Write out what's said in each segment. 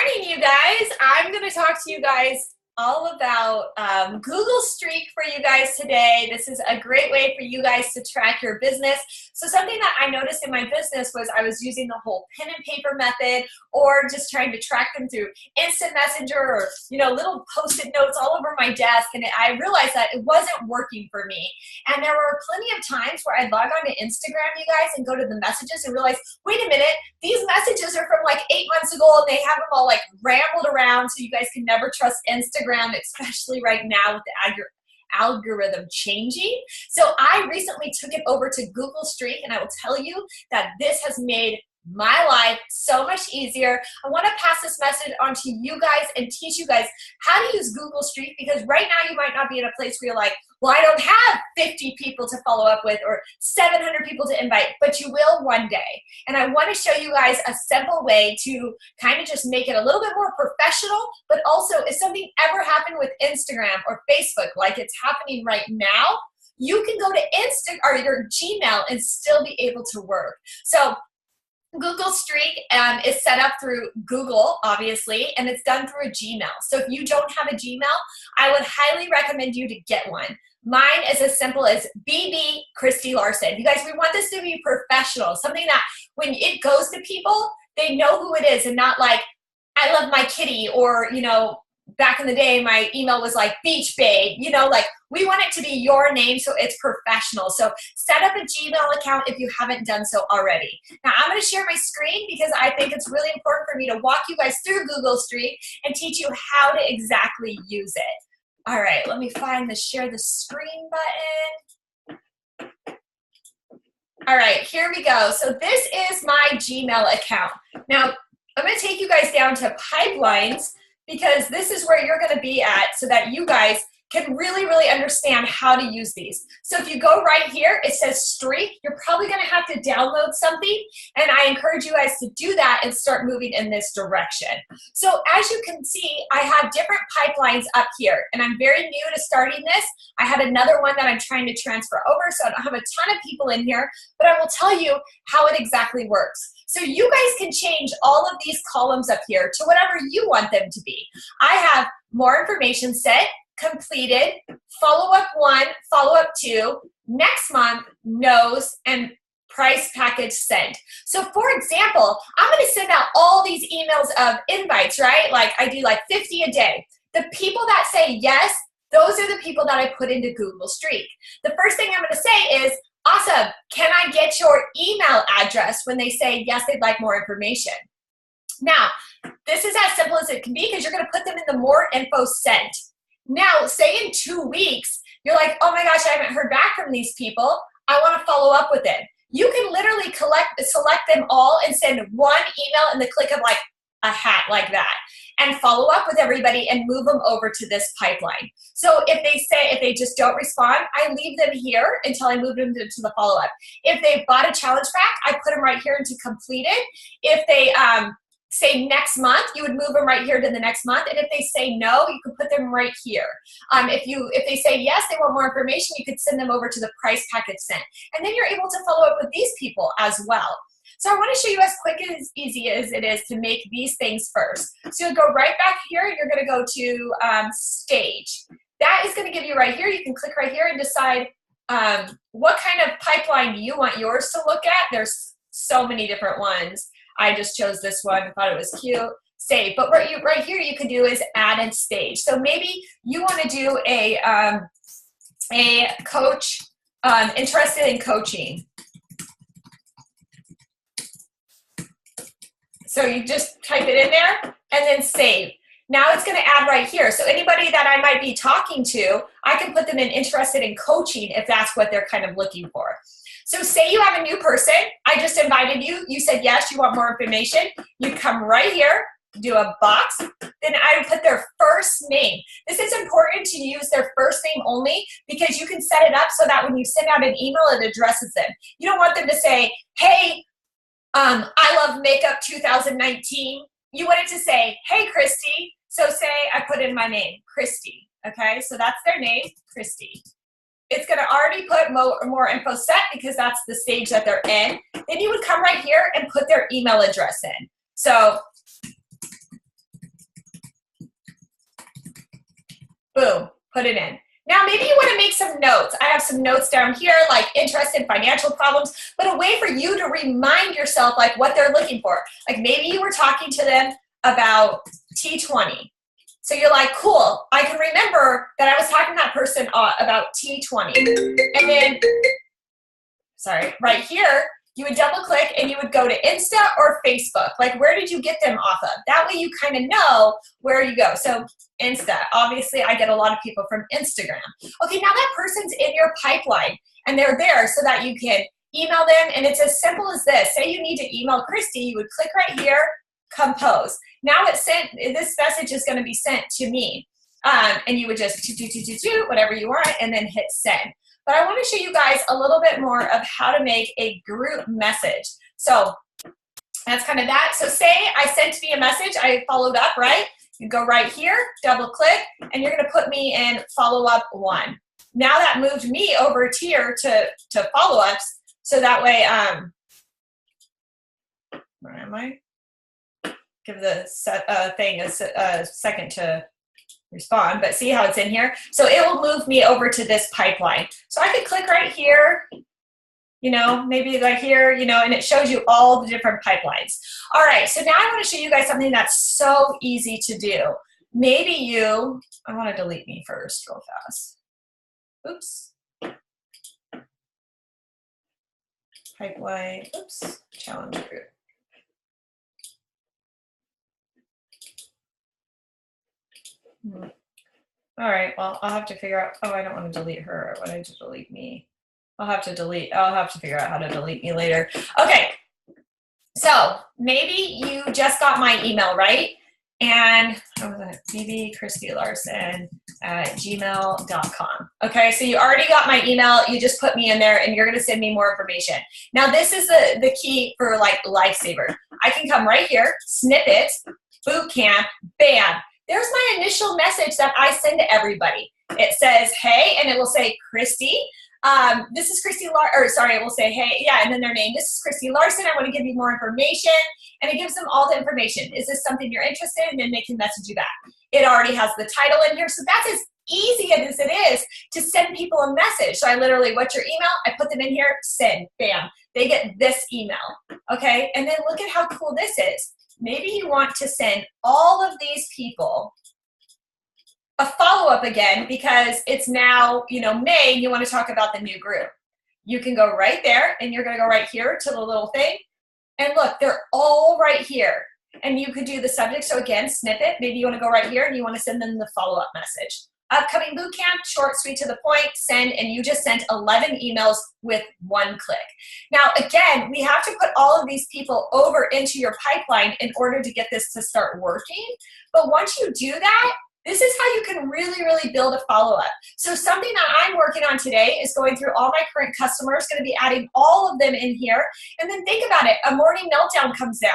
morning, you guys. I'm going to talk to you guys all about Google Streak for you guys today. This is a great way for you guys to track your business. So something that I noticed in my business was I was using the whole pen and paper method or just trying to track them through instant messenger or, little post-it notes all over my desk. And I realized that it wasn't working for me. And there were plenty of times where I'd log on to Instagram, you guys, and go to the messages and realize, wait a minute, these messages are from like 8 months ago and they have them all like rambled around, so you guys can never trust Instagram, especially right now with the algorithm changing. So I recently took it over to Google Streak, and I will tell you that this has made my life so much easier. I want to pass this message on to you guys and teach you guys how to use Google Streak, because right now you might not be in a place where you're like, well, I don't have 50 people to follow up with or 700 people to invite, but you will one day. And I want to show you guys a simple way to kind of just make it a little bit more professional, but also if something ever happened with Instagram or Facebook, like it's happening right now, you can go to or your Gmail and still be able to work. So Google Streak is set up through Google, obviously, and it's done through a Gmail. So if you don't have a Gmail, I would highly recommend you to get one. Mine is as simple as BB Christy Larson. You guys, we want this to be professional, something that when it goes to people, they know who it is and not like, I love my kitty, or, back in the day, my email was like Beach Babe, like we want it to be your name so it's professional. So set up a Gmail account if you haven't done so already. Now I'm going to share my screen because I think it's really important for me to walk you guys through Google Streak and teach you how to exactly use it. All right, let me find the share the screen button. All right, here we go. So this is my Gmail account. Now I'm going to take you guys down to pipelines, because this is where you're going to be at so that you guys can really, really understand how to use these. So if you go right here, it says Streak. You're probably going to have to download something, and I encourage you guys to do that and start moving in this direction. So as you can see, I have different pipelines up here, and I'm very new to starting this. I have another one that I'm trying to transfer over, so I don't have a ton of people in here, but I will tell you how it exactly works. So you guys can change all of these columns up here to whatever you want them to be. I have more information set, completed, follow-up 1, follow-up 2, next month, knows, and price package sent. So for example, I'm going to send out all these emails of invites, right? Like I do like 50 a day. The people that say yes, those are the people that I put into Google Streak. The first thing I'm going to say is, awesome, can I get your email address when they say yes, they'd like more information? Now, this is as simple as it can be because you're going to put them in the more info sent. Now, say in 2 weeks, you're like, oh my gosh, I haven't heard back from these people. I want to follow up with it. You can literally select them all and send one email in the click of like a hat like that, and follow up with everybody and move them over to this pipeline. So if they just don't respond, I leave them here until I move them to the follow-up. If they bought a challenge pack, I put them right here into completed. If they say next month, you would move them right here to the next month. And if they say no, you could put them right here. If they say yes, they want more information, you could send them over to the price package sent. And then you're able to follow up with these people as well. So I want to show you as quick and as easy as it is to make these things first. So you'll go right back here. You're going to go to stage. That is going to give you right here. You can click right here and decide what kind of pipeline you want yours to look at. There's so many different ones. I just chose this one. I thought it was cute. Save. But right here you can do is add and stage. So maybe you want to do a coach interested in coaching. So you just type it in there and then save. Now it's going to add right here. So anybody that I might be talking to, I can put them in interested in coaching if that's what they're kind of looking for. So say you have a new person. I just invited you. You said yes, you want more information. You come right here, do a box. Then I would put their first name. This is important to use their first name only because you can set it up so that when you send out an email, it addresses them. You don't want them to say, hey, I love makeup 2019. You want it to say, hey, Christy. So say I put in my name, Christy. Okay, so that's their name, Christy. It's going to already put more info set because that's the stage that they're in. Then you would come right here and put their email address in. So Boom, put it in. Now, maybe you want to make some notes. I have some notes down here, like interest in financial problems, but a way for you to remind yourself like what they're looking for. Like maybe you were talking to them about T20. So you're like, cool, I can remember that I was talking to that person about T20. And then, sorry, right here, you would double click and you would go to Insta or Facebook. Like, where did you get them off of? That way you kind of know where you go. So Insta, obviously I get a lot of people from Instagram. Okay, now that person's in your pipeline and they're there so that you can email them. And it's as simple as this. Say you need to email Christy, you would click right here, compose. Now it's sent, this message is gonna be sent to me. And you would just do whatever you want and then hit send. But I want to show you guys a little bit more of how to make a group message. So that's kind of that. So say I sent me a message, I followed up, right? You go right here, double click, and you're going to put me in follow-up 1. Now that moved me over here to follow-ups, so that way, where am I? Give the thing a second to respond, but see how it's in here? So it will move me over to this pipeline. So I could click right here, you know, maybe like here, you know, and it shows you all the different pipelines. All right, so now I want to show you guys something that's so easy to do. Maybe I want to delete me first real fast. Oops. Pipeline, oops, challenge group. All right, well, I'll have to figure out, oh, I don't want to delete her. I wanted to delete me. I'll have to figure out how to delete me later. Okay, so maybe you just got my email, right? And maybe Christy Larson at gmail.com. Okay, so you already got my email. You just put me in there and you're going to send me more information. Now, this is the key for like Lifesaver. I can come right here, snippet, boot camp, bam. There's my initial message that I send to everybody. It says, hey, and it will say, Christy, this is Christy it will say, hey, yeah, and then their name. This is Christy Larson. I want to give you more information. And it gives them all the information. Is this something you're interested in? And they can message you back. It already has the title in here. So that's as easy as it is to send people a message. So I literally, what's your email? I put them in here, send, bam. They get this email, okay? And then look at how cool this is. Maybe you want to send all of these people a follow-up again because it's now, you know, May, and you want to talk about the new group. You can go right there, and you're going to go right here to the little thing. And look, they're all right here. And you could do the subject. So again, snippet. Maybe you want to go right here, and you want to send them the follow-up message. Upcoming boot camp, short, sweet, to the point, send, and you just sent 11 emails with 1 click. Now, again, we have to put all of these people over into your pipeline in order to get this to start working. But once you do that, this is how you can really, really build a follow-up. So something that I'm working on today is going through all my current customers, going to be adding all of them in here. And then think about it, a morning meltdown comes down.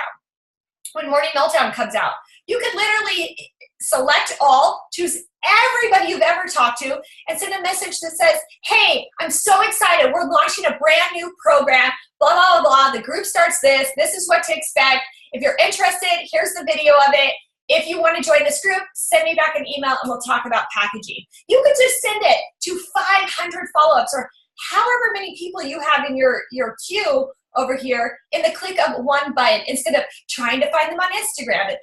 When morning meltdown comes out, you could literally select all, choose everybody you've ever talked to, and send a message that says, hey, I'm so excited. We're launching a brand new program, blah, blah, blah. The group starts this. This is what to expect. If you're interested, here's the video of it. If you want to join this group, send me back an email and we'll talk about packaging. You could just send it to 500 follow-ups or however many people you have in your queue over here in the click of one button instead of trying to find them on Instagram.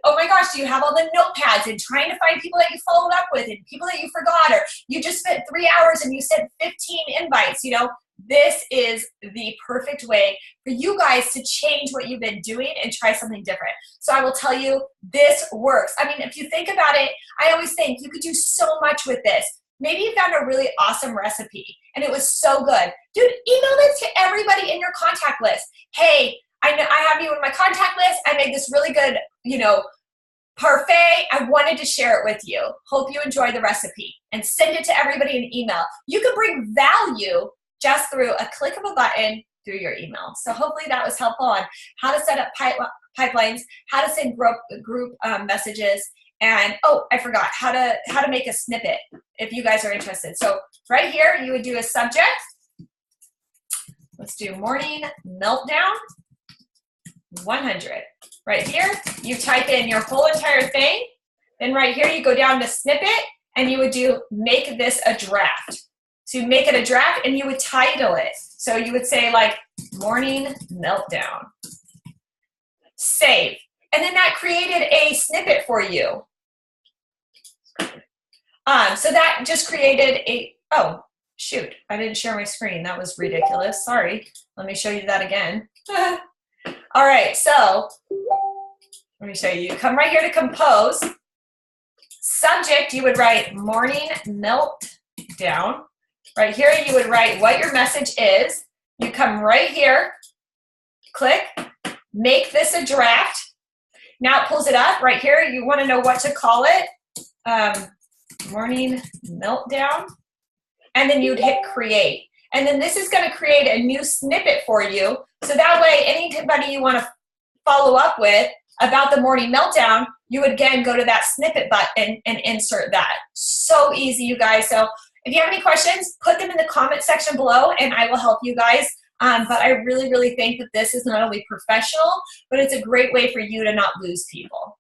Oh my gosh, do you have all the notepads and trying to find people that you followed up with and people that you forgot, or you just spent 3 hours and you sent 15 invites, you know? This is the perfect way for you guys to change what you've been doing and try something different. So I will tell you, this works. I mean, if you think about it, I always think you could do so much with this. Maybe you found a really awesome recipe and it was so good. Dude, email it to everybody in your contact list. Hey, I know I have you in my contact list. I made this really good, you know, parfait. I wanted to share it with you. Hope you enjoy the recipe, and send it to everybody in email. You can bring value just through a click of a button through your email. So hopefully that was helpful on how to set up pipelines, how to send group messages, and oh, I forgot how to make a snippet if you guys are interested. So right here, you would do a subject. Let's do morning meltdown 100. Right here, you type in your whole entire thing. Then right here, you go down to snippet and you would do make this a draft. So you make it a draft and you would title it. So you would say like morning meltdown. Save. And then that created a snippet for you. So that just created a, oh, shoot, I didn't share my screen. That was ridiculous. Sorry. Let me show you that again. All right, so let me show you. Come right here to compose. Subject, you would write morning meltdown. Right here, you would write what your message is. You come right here, click, make this a draft. Now it pulls it up. Right here, you want to know what to call it. Morning meltdown. And then you'd hit create. And then this is going to create a new snippet for you. So that way, anybody you want to follow up with about the morning meltdown, you would again go to that snippet button and insert that. So easy, you guys. So if you have any questions, put them in the comment section below and I will help you guys. But I really, really think that this is not only professional, but it's a great way for you to not lose people.